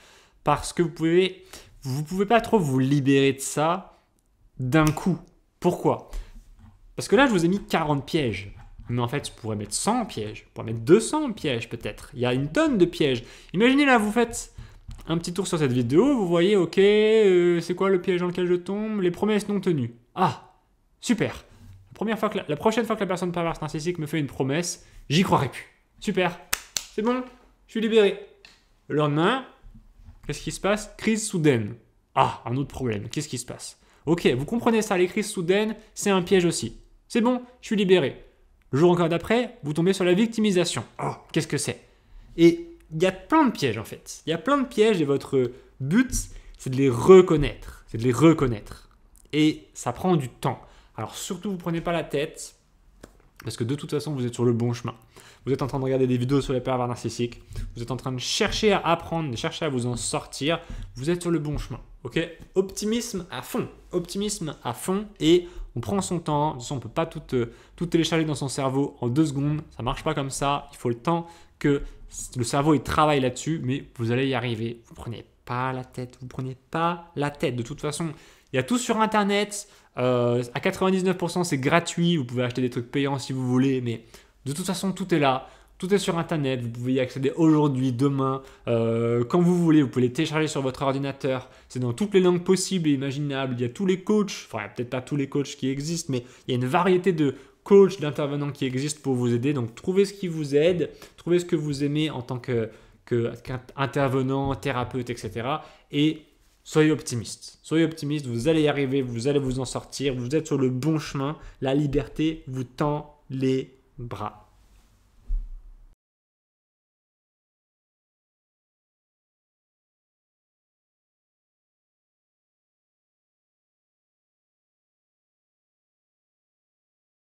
Parce que vous pouvez pas trop vous libérer de ça d'un coup. Pourquoi ? Parce que là, je vous ai mis 40 pièges. Mais en fait, je pourrais mettre 100 pièges. Je pourrais mettre 200 pièges peut-être. Il y a une tonne de pièges. Imaginez là, vous faites un petit tour sur cette vidéo. Vous voyez, ok, c'est quoi le piège dans lequel je tombe ? Les promesses non tenues. Ah, super. La prochaine fois que la personne perverse narcissique me fait une promesse, j'y croirai plus. Super, c'est bon, je suis libéré. Le lendemain, qu'est-ce qui se passe ? Crise soudaine. Ah, un autre problème, qu'est-ce qui se passe ? Ok, vous comprenez ça, les crises soudaines, c'est un piège aussi. C'est bon, je suis libéré. Le jour encore d'après, vous tombez sur la victimisation. Oh, qu'est-ce que c'est ? Et il y a plein de pièges en fait. Il y a plein de pièges et votre but, c'est de les reconnaître. Et ça prend du temps. Alors surtout, vous ne prenez pas la tête, parce que de toute façon, vous êtes sur le bon chemin. Vous êtes en train de regarder des vidéos sur les pervers narcissiques, vous êtes en train de chercher à apprendre, de chercher à vous en sortir, vous êtes sur le bon chemin. Ok ? Optimisme à fond, et on prend son temps. De toute façon, on ne peut pas tout télécharger dans son cerveau en 2 secondes, ça ne marche pas comme ça, il faut le temps que le cerveau il travaille là-dessus, mais vous allez y arriver. Vous ne prenez pas la tête, de toute façon, il y a tout sur Internet. À 99%, c'est gratuit. Vous pouvez acheter des trucs payants si vous voulez, mais de toute façon, tout est là. Tout est sur Internet. Vous pouvez y accéder aujourd'hui, demain, quand vous voulez. Vous pouvez les télécharger sur votre ordinateur. C'est dans toutes les langues possibles et imaginables. Il y a tous les coachs, enfin, peut-être pas tous les coachs qui existent, mais il y a une variété de coachs, d'intervenants qui existent pour vous aider. Donc, trouvez ce qui vous aide, trouvez ce que vous aimez en tant qu'intervenant, thérapeute, etc. Et soyez optimiste, vous allez y arriver, vous allez vous en sortir, vous êtes sur le bon chemin, la liberté vous tend les bras.